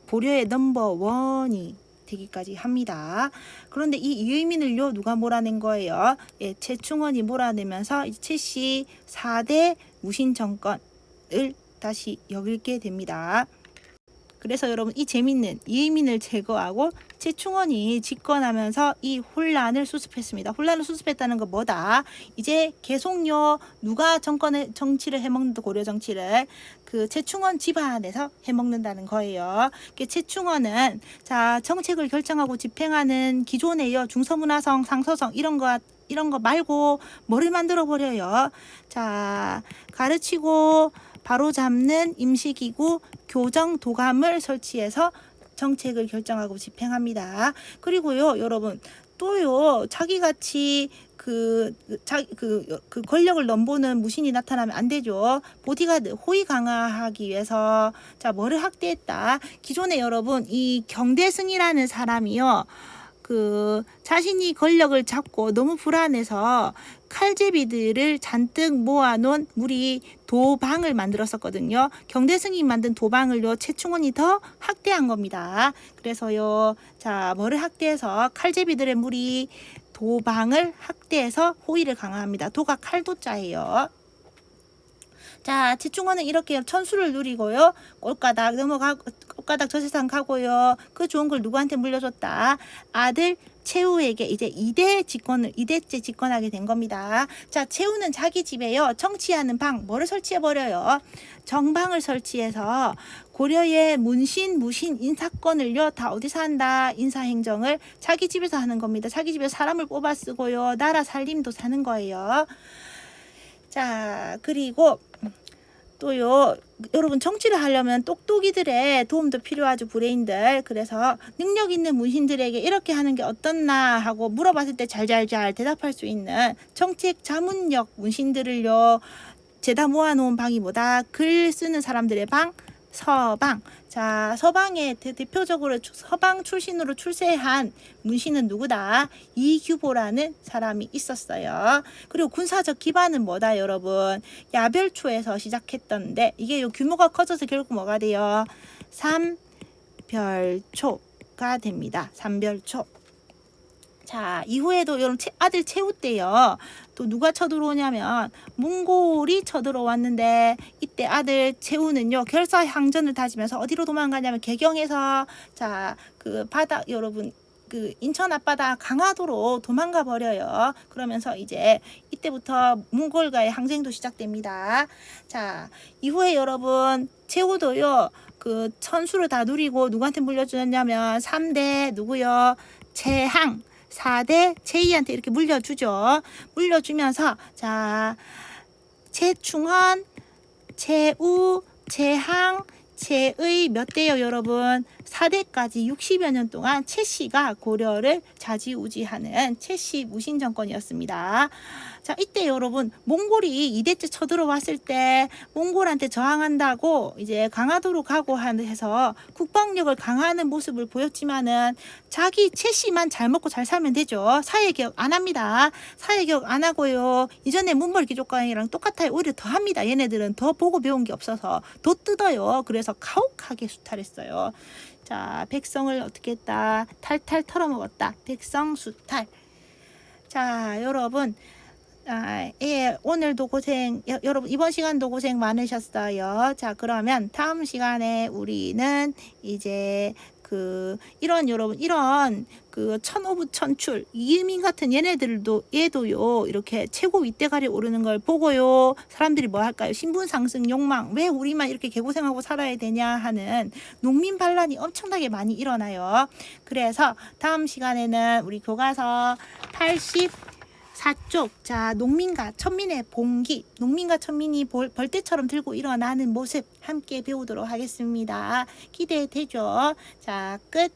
고려의 넘버원이 되기까지 합니다. 그런데 이 이의민을요 누가 몰아낸 거예요? 최충원이 몰아내면서 최씨 4대 무신 정권을 다시 여길게 됩니다. 그래서 여러분 이 재밌는 이의민을 제거하고 최충원이 집권하면서 이 혼란을 수습했습니다. 혼란을 수습했다는 건 뭐다? 이제 계속요 누가 정치를 해먹는다 고려 정치를 그 최충원 집안에서 해먹는다는 거예요. 최충원은 자 정책을 결정하고 집행하는 기존에요 중서문화성 상서성 이런 거 말고 뭐를 만들어 버려요. 자 가르치고 바로잡는 임시기구 교정도감을 설치해서 정책을 결정하고 집행합니다. 그리고요 여러분 또요 자기같이 그 권력을 넘보는 무신이 나타나면 안 되죠. 보디가드 호의 강화하기 위해서 자 뭐를 학대했다. 기존에 여러분 이 경대승이라는 사람이요 그 자신이 권력을 잡고 너무 불안해서 칼제비들을 잔뜩 모아놓은 무리 도방을 만들었었거든요. 경대승이 만든 도방을요 최충원이 더 학대한 겁니다. 그래서요 자 뭐를 학대해서 칼제비들의 무리 도방을 학대해서 호의를 강화합니다. 도가 칼도자예요. 자 최충원은 이렇게 천수를 누리고요 꼴가닥 꽃가닥 저 세상 가고요. 그 좋은 걸 누구한테 물려줬다? 아들 최우에게 이제 2대째 집권하게 된 겁니다. 자, 최우는 자기 집에요. 정치하는 방, 뭐를 설치해버려요? 정방을 설치해서 고려의 문신, 무신, 인사권을요, 다 어디서 한다? 인사행정을 자기 집에서 하는 겁니다. 자기 집에서 사람을 뽑아 쓰고요. 나라 살림도 사는 거예요. 자, 그리고 또요, 여러분 정치를 하려면 똑똑이들의 도움도 필요하죠. 브레인들. 그래서 능력 있는 문신들에게 이렇게 하는 게 어떻나 하고 물어봤을 때 잘 대답할 수 있는 정책 자문력 문신들을요, 재다 모아놓은 방이 뭐다? 글 쓰는 사람들의 방, 서방. 자, 서방의 대표적으로 서방 출신으로 출세한 문신은 누구다? 이규보라는 사람이 있었어요. 그리고 군사적 기반은 뭐다, 여러분? 야별초에서 시작했던데 이게 요 규모가 커져서 결국 뭐가 돼요? 삼별초가 됩니다. 삼별초. 자, 이후에도 여러분 아들 최우 때요, 또 누가 쳐들어오냐면 몽골이 쳐들어왔는데 이때 아들 최우는요 결사항전을 다지면서 어디로 도망가냐면 개경에서, 자, 그 바다, 여러분 그 인천 앞바다 강화도로 도망가 버려요. 그러면서 이제 이때부터 몽골과의 항쟁도 시작됩니다. 자, 이후에 여러분 최우도요 그 천수를 다 누리고 누구한테 물려주냐면 3대 누구요? 최항. 4대 제2한테 이렇게 물려주죠. 물려주면서, 자, 최충헌, 최우, 최항, 최의 몇 대요, 여러분? 4대까지 60여 년 동안 최씨가 고려를 좌지우지하는 최씨 무신 정권이었습니다. 자, 이때 여러분 몽골이 2대째 쳐들어왔을 때 몽골한테 저항한다고 이제 강화도로 가고 해서 국방력을 강화하는 모습을 보였지만은 자기 최씨만 잘 먹고 잘 살면 되죠. 사회개혁 안 합니다. 사회개혁 안 하고요. 이전에 문벌귀족강이랑 똑같아요. 오히려 더 합니다. 얘네들은 더 보고 배운 게 없어서 더 뜯어요. 그래서 가혹하게 수탈했어요. 자, 백성을 어떻게 했다? 탈탈 털어먹었다. 백성수탈. 자, 여러분, 예, 오늘도 여러분 이번 시간도 고생 많으셨어요. 자, 그러면 다음 시간에 우리는 이제 이런 그 천오부천출 이유민 같은 얘도요 이렇게 최고 윗대가리 오르는 걸 보고요 사람들이 뭐 할까요? 신분 상승 욕망, 왜 우리만 이렇게 개고생하고 살아야 되냐 하는 농민 반란이 엄청나게 많이 일어나요. 그래서 다음 시간에는 우리 교과서 84쪽, 자, 농민과 천민의 봉기, 농민과 천민이 벌떼처럼 들고 일어나는 모습 함께 배우도록 하겠습니다. 기대되죠? 자, 끝.